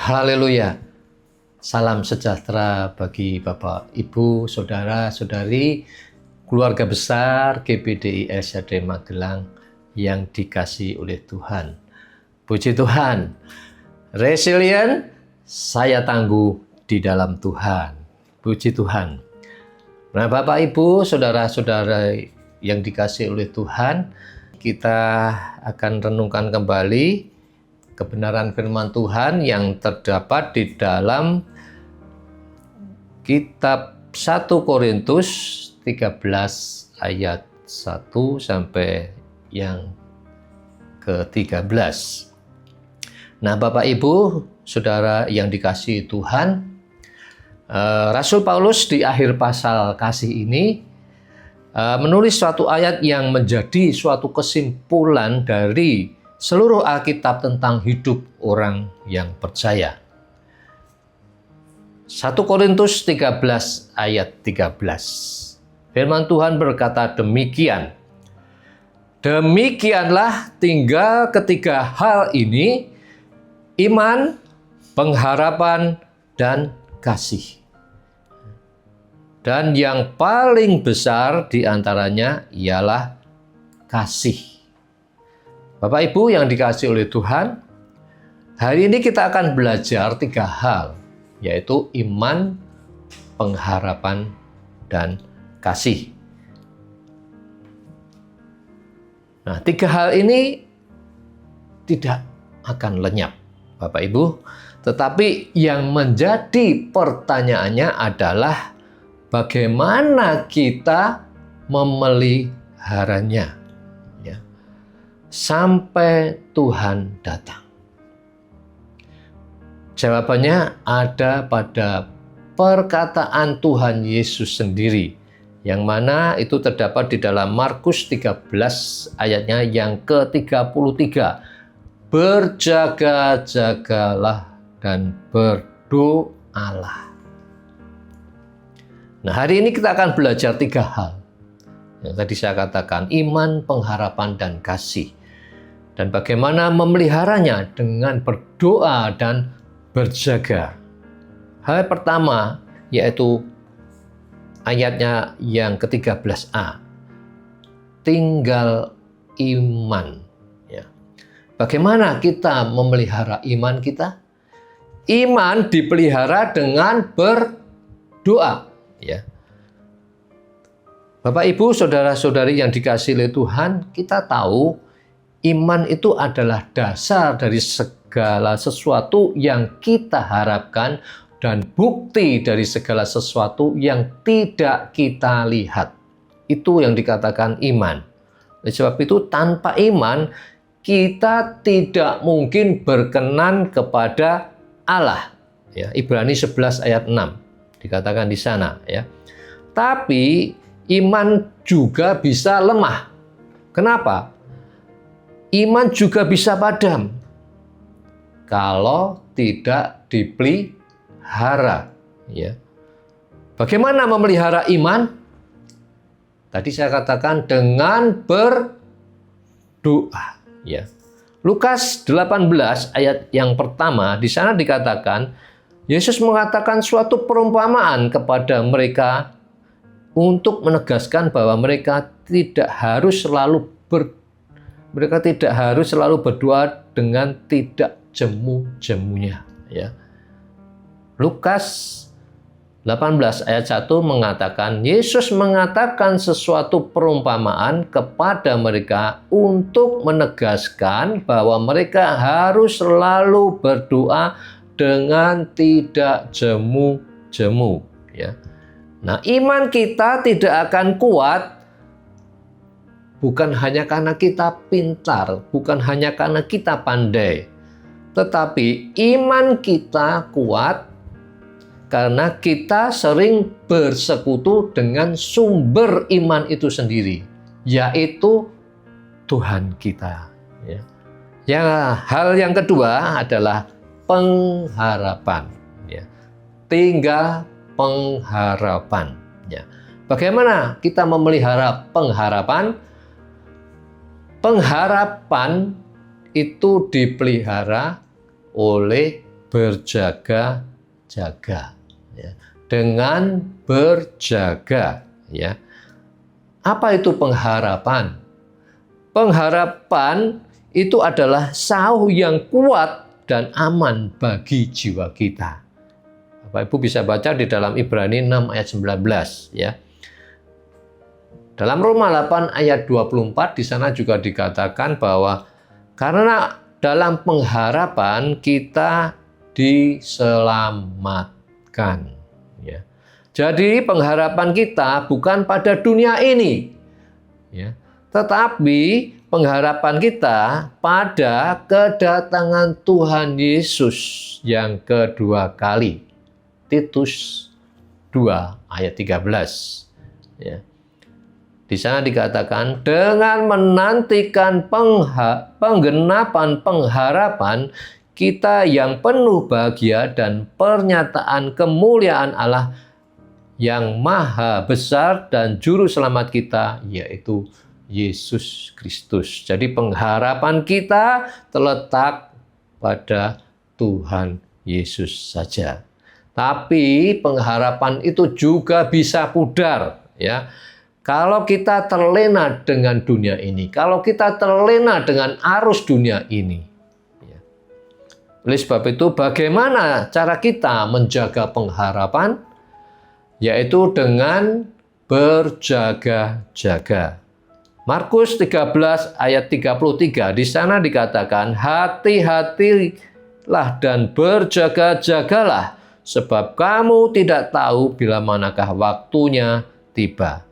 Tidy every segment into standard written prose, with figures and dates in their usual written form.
Haleluya. Salam sejahtera bagi Bapak, Ibu, Saudara-saudari, keluarga besar GBDI LCD Magelang yang dikasihi oleh Tuhan. Puji Tuhan. Resilient, saya tangguh di dalam Tuhan. Puji Tuhan. Nah, Bapak, Ibu, Saudara-saudara yang dikasihi oleh Tuhan, kita akan renungkan kembali kebenaran firman Tuhan yang terdapat di dalam kitab 1 Korintus 13 ayat 1 sampai yang ke-13. Nah, Bapak Ibu, Saudara yang dikasihi Tuhan, Rasul Paulus di akhir pasal kasih ini menulis suatu ayat yang menjadi suatu kesimpulan dari seluruh Alkitab tentang hidup orang yang percaya. 1 Korintus 13 ayat 13. Firman Tuhan berkata demikian. Demikianlah tinggal ketiga hal ini, iman, pengharapan, dan kasih. Dan yang paling besar di antaranya ialah kasih. Bapak Ibu yang dikasihi oleh Tuhan, hari ini kita akan belajar tiga hal, yaitu iman, pengharapan, dan kasih. Nah, tiga hal ini tidak akan lenyap, Bapak Ibu, tetapi yang menjadi pertanyaannya adalah bagaimana kita memeliharanya sampai Tuhan datang. Jawabannya ada pada perkataan Tuhan Yesus sendiri, yang mana itu terdapat di dalam Markus 13 ayatnya yang ke-33. Berjaga-jagalah dan berdoalah. Nah, hari ini kita akan belajar tiga hal. Yang tadi saya katakan, iman, pengharapan, dan kasih. Dan bagaimana memeliharanya dengan berdoa dan berjaga. Hal pertama yaitu ayatnya yang ke-13a. Tinggal iman. Ya. Bagaimana kita memelihara iman kita? Iman dipelihara dengan berdoa. Ya. Bapak, Ibu, Saudara-saudari yang dikasihi oleh Tuhan, kita tahu iman itu adalah dasar dari segala sesuatu yang kita harapkan dan bukti dari segala sesuatu yang tidak kita lihat. Itu yang dikatakan iman. Oleh sebab itu, tanpa iman, kita tidak mungkin berkenan kepada Allah. Ya, Ibrani 11 ayat 6 dikatakan di sana. Ya. Tapi iman juga bisa lemah. Kenapa? Iman juga bisa padam kalau tidak dipelihara. Ya. Bagaimana memelihara iman? Tadi saya katakan dengan berdoa. Ya. Lukas 18 ayat yang pertama, di sana dikatakan Yesus mengatakan suatu perumpamaan kepada mereka untuk menegaskan bahwa mereka tidak harus selalu berdoa dengan tidak jemu-jemunya. Ya. Lukas 18 ayat 1 mengatakan, Yesus mengatakan sesuatu perumpamaan kepada mereka untuk menegaskan bahwa mereka harus selalu berdoa dengan tidak jemu-jemu. Ya. Nah, iman kita tidak akan kuat bukan hanya karena kita pintar, bukan hanya karena kita pandai, tetapi iman kita kuat karena kita sering bersekutu dengan sumber iman itu sendiri, yaitu Tuhan kita. Ya. Hal yang kedua adalah pengharapan. Ya. Tinggal pengharapan. Ya. Bagaimana kita memelihara pengharapan? Pengharapan itu dipelihara oleh berjaga-jaga. Ya. Dengan berjaga. Ya. Apa itu pengharapan? Pengharapan itu adalah sauh yang kuat dan aman bagi jiwa kita. Bapak Ibu bisa baca di dalam Ibrani 6 ayat 19 ya. Dalam Roma 8 ayat 24 di sana juga dikatakan bahwa karena dalam pengharapan kita diselamatkan ya. Jadi pengharapan kita bukan pada dunia ini ya, tetapi pengharapan kita pada kedatangan Tuhan Yesus yang kedua kali. Titus 2 ayat 13 ya. Di sana dikatakan dengan menantikan penggenapan pengharapan kita yang penuh bahagia dan pernyataan kemuliaan Allah yang maha besar dan juru selamat kita, yaitu Yesus Kristus. Jadi pengharapan kita terletak pada Tuhan Yesus saja. Tapi pengharapan itu juga bisa pudar ya. Kalau kita terlena dengan dunia ini, kalau kita terlena dengan arus dunia ini. Ya. Oleh sebab itu, bagaimana cara kita menjaga pengharapan? Yaitu dengan berjaga-jaga. Markus 13 ayat 33, di sana dikatakan, hati-hatilah dan berjaga-jagalah, sebab kamu tidak tahu bila manakah waktunya tiba.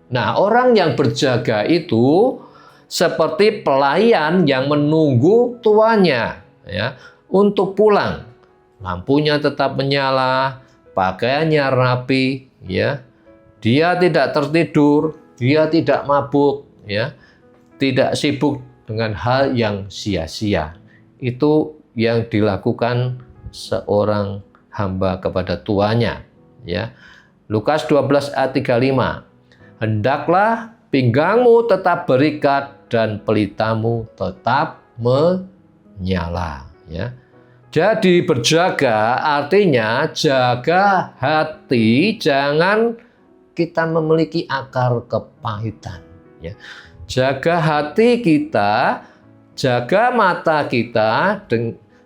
Nah, orang yang berjaga itu seperti pelayan yang menunggu tuannya ya, untuk pulang. Lampunya tetap menyala, pakaiannya rapi, ya. Dia tidak tertidur, dia tidak mabuk, ya. Tidak sibuk dengan hal yang sia-sia. Itu yang dilakukan seorang hamba kepada tuannya, ya. Lukas 12 ayat 35. Hendaklah pinggangmu tetap berikat dan pelitamu tetap menyala, ya. Jadi berjaga artinya jaga hati, jangan kita memiliki akar kepahitan, ya. Jaga hati kita, jaga mata kita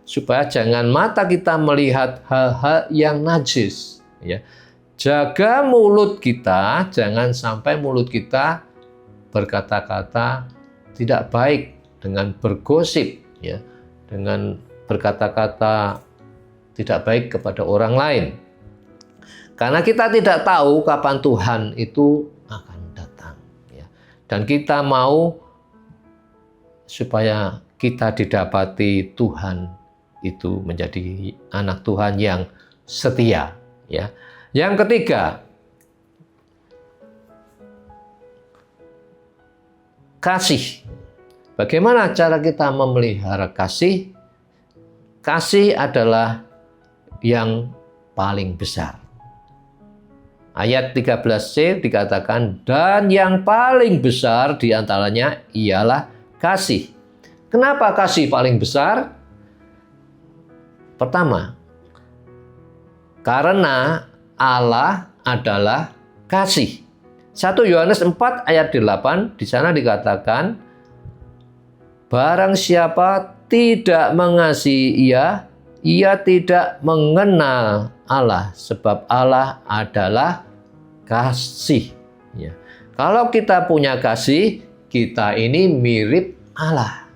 supaya jangan mata kita melihat hal-hal yang najis, ya. Jaga mulut kita, jangan sampai mulut kita berkata-kata tidak baik dengan bergosip, ya, dengan berkata-kata tidak baik kepada orang lain. Karena kita tidak tahu kapan Tuhan itu akan datang, ya. Dan kita mau supaya kita didapati Tuhan itu menjadi anak Tuhan yang setia, ya. Yang ketiga, kasih. Bagaimana cara kita memelihara kasih? Kasih adalah yang paling besar. Ayat 13c dikatakan, dan yang paling besar diantaranya ialah kasih. Kenapa kasih paling besar? Pertama, karena Allah adalah kasih. 1 Yohanes 4 ayat 8 di sana dikatakan, barang siapa tidak mengasihi ia tidak mengenal Allah, sebab Allah adalah kasih. Ya. Kalau kita punya kasih, kita ini mirip Allah.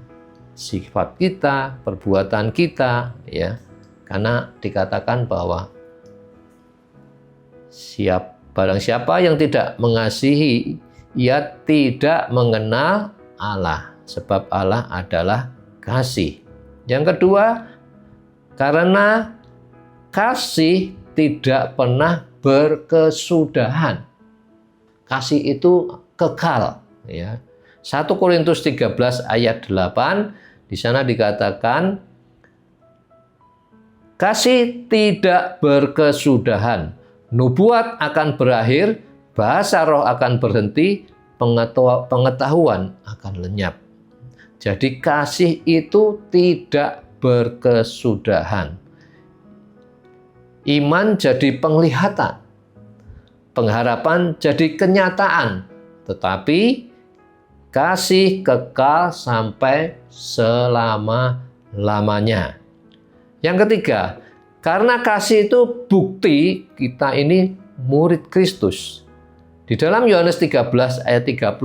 Sifat kita, perbuatan kita, ya. Karena dikatakan bahwa barang siapa yang tidak mengasihi, ia tidak mengenal Allah, sebab Allah adalah kasih. Yang kedua, karena kasih tidak pernah berkesudahan. Kasih itu kekal, ya. 1 Korintus 13 ayat 8 di sana dikatakan kasih tidak berkesudahan. Nubuat akan berakhir, bahasa roh akan berhenti, pengetahuan akan lenyap. Jadi kasih itu tidak berkesudahan. Iman jadi penglihatan, pengharapan jadi kenyataan, tetapi kasih kekal sampai selama-lamanya. Yang ketiga, karena kasih itu bukti kita ini murid Kristus. Di dalam Yohanes 13 ayat 35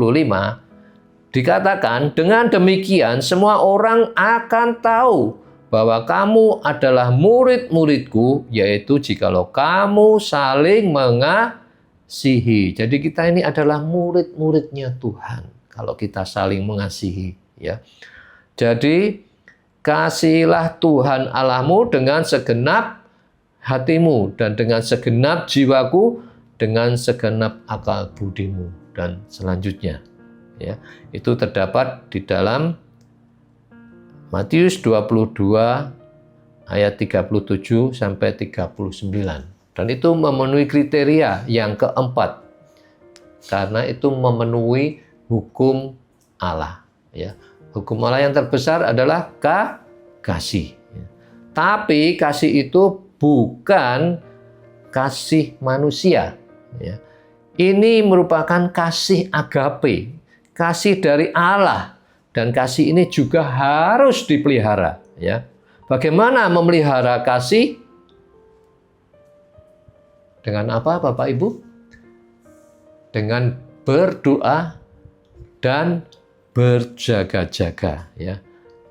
dikatakan, dengan demikian semua orang akan tahu bahwa kamu adalah murid-muridku, yaitu jikalau kamu saling mengasihi. Jadi kita ini adalah murid-muridnya Tuhan kalau kita saling mengasihi, ya. Jadi kasihilah Tuhan Allahmu dengan segenap hatimu dan dengan segenap jiwaku, dengan segenap akal budimu, dan selanjutnya, ya. Itu terdapat di dalam Matius 22 ayat 37 sampai 39. Dan itu memenuhi kriteria yang keempat. Karena itu memenuhi hukum Allah, ya. Hukum Allah yang terbesar adalah kasih. Tapi kasih itu bukan kasih manusia, ya. Ini merupakan kasih agape, kasih dari Allah. Dan kasih ini juga harus dipelihara, ya. Bagaimana memelihara kasih? Dengan apa, Bapak Ibu? Dengan berdoa dan berjaga-jaga, ya.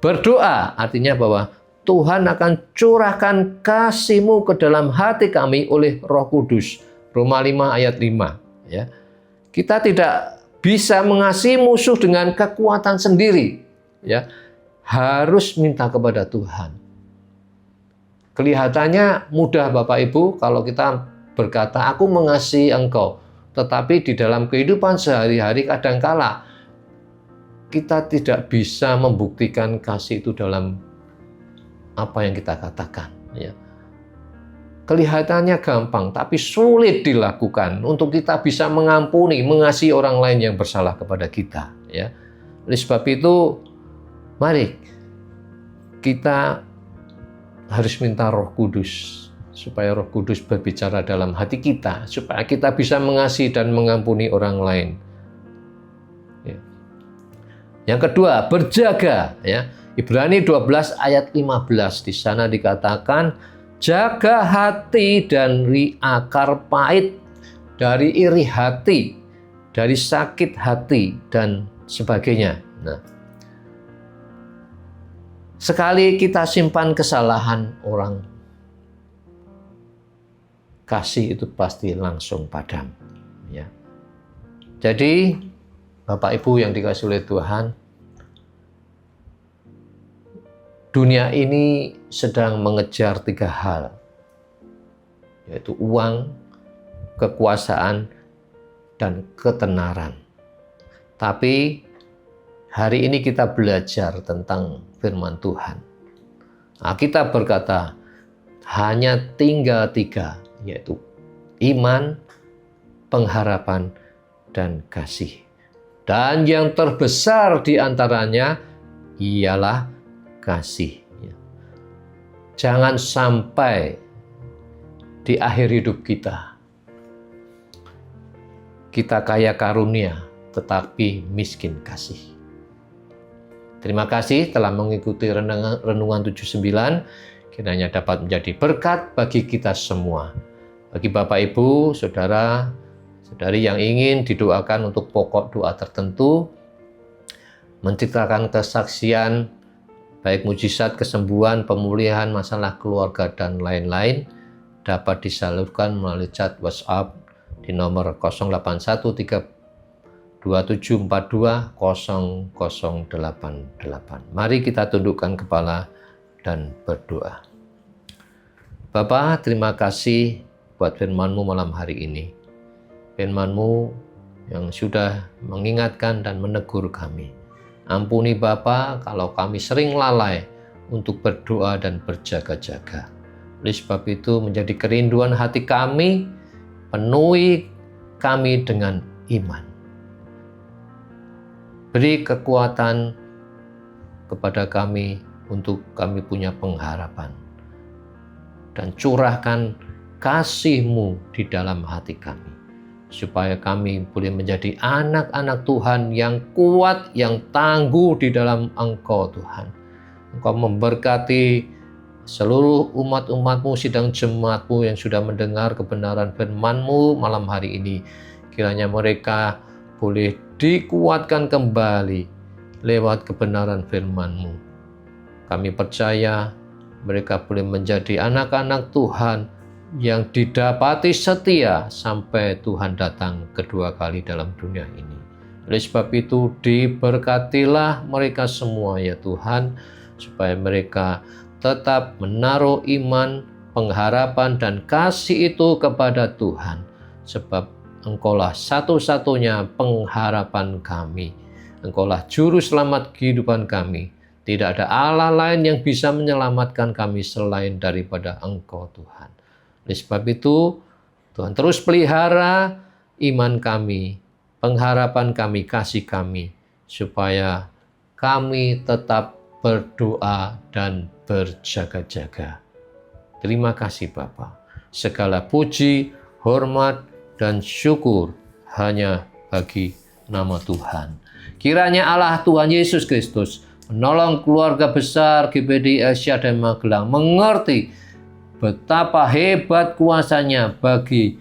Berdoa artinya bahwa Tuhan akan curahkan kasih-Mu ke dalam hati kami oleh Roh Kudus. Roma 5 ayat 5, ya. Kita tidak bisa mengasihi musuh dengan kekuatan sendiri, ya. Harus minta kepada Tuhan. Kelihatannya mudah, Bapak Ibu, kalau kita berkata aku mengasihi engkau, tetapi di dalam kehidupan sehari-hari kadangkala kita tidak bisa membuktikan kasih itu dalam apa yang kita katakan, ya. Kelihatannya gampang, tapi sulit dilakukan untuk kita bisa mengampuni, mengasihi orang lain yang bersalah kepada kita, ya. Oleh sebab itu, mari kita harus minta Roh Kudus, supaya Roh Kudus berbicara dalam hati kita, supaya kita bisa mengasihi dan mengampuni orang lain. Ya. Yang kedua, berjaga, ya. Ibrani 12 ayat 15, di sana dikatakan, jaga hati dari akar pahit, dari iri hati, dari sakit hati, dan sebagainya. Nah, sekali kita simpan kesalahan orang, kasih itu pasti langsung padam, ya. Jadi, Bapak Ibu yang dikasihi oleh Tuhan, dunia ini sedang mengejar 3 hal, yaitu uang, kekuasaan, dan ketenaran. Tapi hari ini kita belajar tentang firman Tuhan. Nah, kita berkata hanya tinggal 3, yaitu iman, pengharapan, dan kasih. Dan yang terbesar di antaranya ialah kasih. Jangan sampai di akhir hidup kita kaya karunia tetapi miskin kasih. Terima kasih telah mengikuti renungan 79. Kiranya dapat menjadi berkat bagi kita semua. Bagi Bapak Ibu, Saudara, Saudari yang ingin didoakan untuk pokok doa tertentu, menceritakan kesaksian, baik mujizat, kesembuhan, pemulihan, masalah keluarga, dan lain-lain, dapat disalurkan melalui chat WhatsApp di nomor 081-3742-0088. Mari kita tundukkan kepala dan berdoa. Bapa, terima kasih buat firman-Mu malam hari ini. Firman-Mu yang sudah mengingatkan dan menegur kami. Ampuni Bapa kalau kami sering lalai untuk berdoa dan berjaga-jaga. Oleh sebab itu menjadi kerinduan hati kami, penuhi kami dengan iman. Beri kekuatan kepada kami untuk kami punya pengharapan. Dan curahkan kasih-Mu di dalam hati kami, supaya kami boleh menjadi anak-anak Tuhan yang kuat, yang tangguh di dalam Engkau Tuhan. Engkau memberkati seluruh umat-umat-Mu, sidang jemaat-Mu yang sudah mendengar kebenaran firman-Mu malam hari ini. Kiranya mereka boleh dikuatkan kembali lewat kebenaran firman-Mu. Kami percaya mereka boleh menjadi anak-anak Tuhan yang didapati setia sampai Tuhan datang kedua kali dalam dunia ini. Oleh sebab itu, diberkatilah mereka semua ya Tuhan, supaya mereka tetap menaruh iman, pengharapan, dan kasih itu kepada Tuhan. Sebab Engkaulah satu-satunya pengharapan kami. Engkaulah juru selamat kehidupan kami. Tidak ada Allah lain yang bisa menyelamatkan kami selain daripada Engkau Tuhan. Oleh sebab itu, Tuhan terus pelihara iman kami, pengharapan kami, kasih kami, supaya kami tetap berdoa dan berjaga-jaga. Terima kasih Bapa. Segala puji, hormat, dan syukur hanya bagi nama Tuhan. Kiranya Allah Tuhan Yesus Kristus menolong keluarga besar GBD El Shaddai Magelang mengerti betapa hebat kuasanya bagi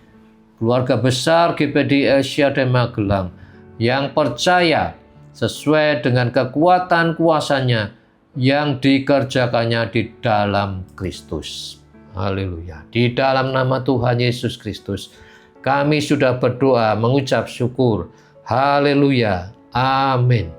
keluarga besar GBD El Shaddai Magelang yang percaya sesuai dengan kekuatan kuasanya yang dikerjakannya di dalam Kristus. Haleluya. Di dalam nama Tuhan Yesus Kristus, kami sudah berdoa mengucap syukur. Haleluya. Amin.